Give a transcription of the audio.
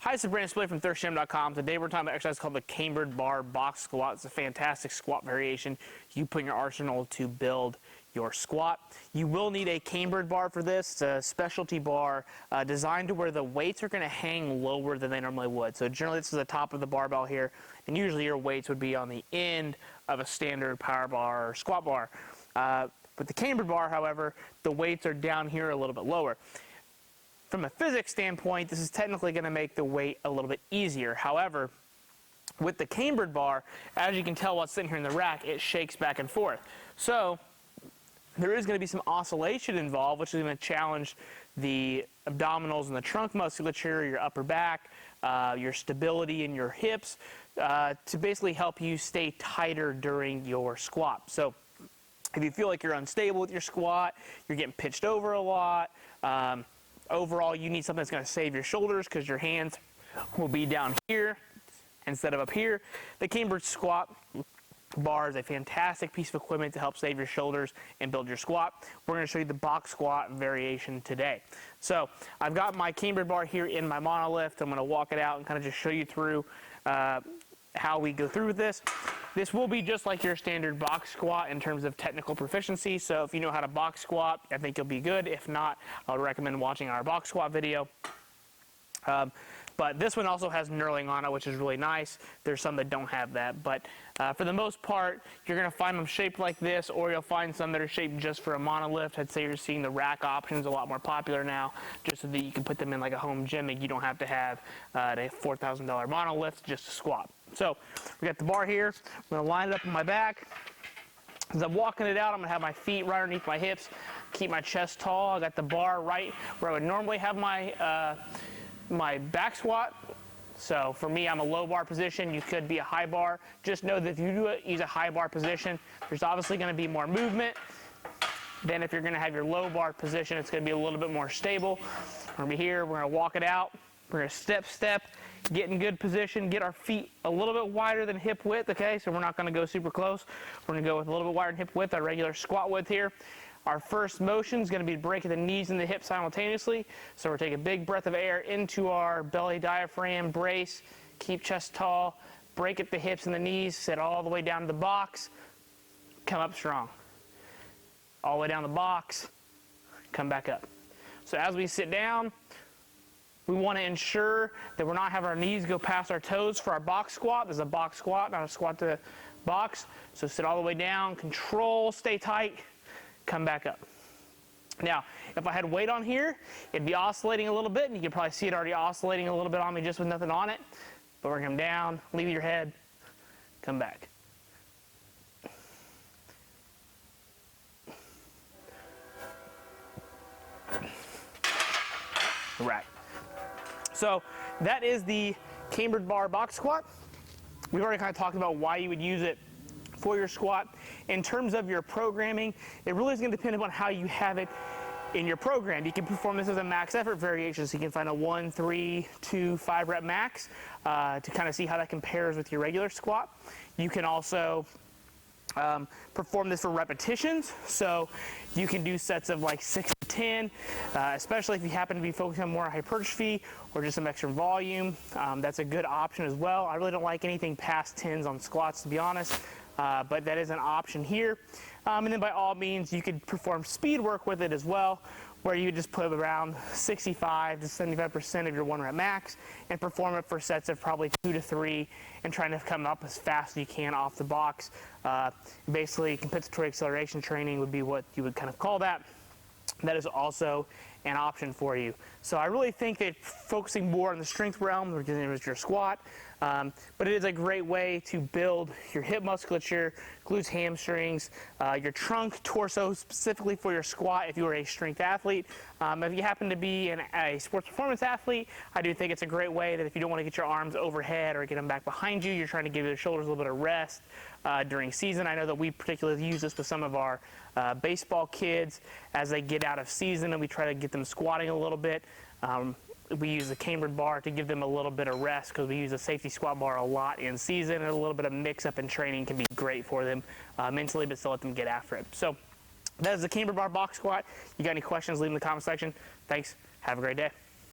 Hi, this is Brandon Spillane from thirstgym.com. Today we're talking about an exercise called the Cambered Bar Box Squat. It's a fantastic squat variation you put in your arsenal to build your squat. You will need a cambered bar for this. It's a specialty bar designed to where the weights are going to hang lower than they normally would. So generally this is the top of the barbell here, and usually your weights would be on the end of a standard power bar or squat bar. With the cambered bar, however, the weights are down here a little bit lower. From a physics standpoint, this is technically going to make the weight a little bit easier. However, with the cambered bar, as you can tell while it's sitting here in the rack, it shakes back and forth. So there is going to be some oscillation involved, which is going to challenge the abdominals and the trunk musculature, your upper back, your stability in your hips, to basically help you stay tighter during your squat. So if you feel like you're unstable with your squat, you're getting pitched over a lot, overall, you need something that's going to save your shoulders because your hands will be down here instead of up here. The cambered squat bar is a fantastic piece of equipment to help save your shoulders and build your squat. We're going to show you the box squat variation today. So I've got my cambered bar here in my monolift. I'm going to walk it out and kind of just show you through how we go through with this. This will be just like your standard box squat in terms of technical proficiency. So if you know how to box squat, I think you'll be good. If not, I would recommend watching our box squat video. But this one also has knurling on it, which is really nice. There's some that don't have that. But for the most part, you're going to find them shaped like this, or you'll find some that are shaped just for a monolift. I'd say you're seeing the rack options a lot more popular now, just so that you can put them in like a home gym and you don't have to have a $4,000 monolift just to squat. So we got the bar here. I'm going to line it up on my back. As I'm walking it out, I'm going to have my feet right underneath my hips, keep my chest tall. I got the bar right where I would normally have my my back squat. So for me, I'm a low bar position. You could be a high bar. Just know that if you use a high bar position, there's obviously going to be more movement than if you're going to have your low bar position. It's going to be a little bit more stable. We're going to be here. We're going to walk it out. We're going to step, get in good position, get our feet a little bit wider than hip width, okay? So we're not going to go super close. We're going to go with a little bit wider than hip width, our regular squat width here. Our first motion is going to be breaking the knees and the hips simultaneously. So we're taking a big breath of air into our belly diaphragm, brace, keep chest tall, break at the hips and the knees, sit all the way down to the box, come up strong. All the way down the box, come back up. So as we sit down, we want to ensure that we're not having our knees go past our toes for our box squat. This is a box squat, not a squat to box. So sit all the way down, control, stay tight, come back up. Now, if I had weight on here, it'd be oscillating a little bit, and you can probably see it already oscillating a little bit on me just with nothing on it. But we're going to come down, leave your head, come back. Right. So that is the cambered bar box squat. We've already kind of talked about why you would use it for your squat. In terms of your programming, it really is going to depend upon how you have it in your program. You can perform this as a max effort variation, so you can find a 1, 3, 2, 5 rep max to kind of see how that compares with your regular squat. You can also perform this for repetitions, so you can do sets of like 6 to 10, especially if you happen to be focusing on more hypertrophy or just some extra volume. That's a good option as well. I really don't like anything past 10s on squats, to be honest, but that is an option here. And then by all means, you could perform speed work with it as well, where you just put around 65 to 75% of your 1 rep max and perform it for sets of probably 2 to 3 and trying to come up as fast as you can off the box. Basically, compensatory acceleration training would be what you would kind of call that. That is also an option for you. So I really think that focusing more on the strength realm, which is your squat, but it is a great way to build your hip musculature, glutes, hamstrings, your trunk, torso, specifically for your squat if you are a strength athlete. If you happen to be a sports performance athlete, I do think it's a great way that if you don't want to get your arms overhead or get them back behind you, you're trying to give your shoulders a little bit of rest during season. I know that we particularly use this with some of our baseball kids as they get out of season, and we try to get them squatting a little bit. We use the cambered bar to give them a little bit of rest because we use a safety squat bar a lot in season, and a little bit of mix-up in training can be great for them mentally, but still let them get after it. So that is the cambered bar box squat. You got any questions, leave them in the comment section. Thanks. Have a great day.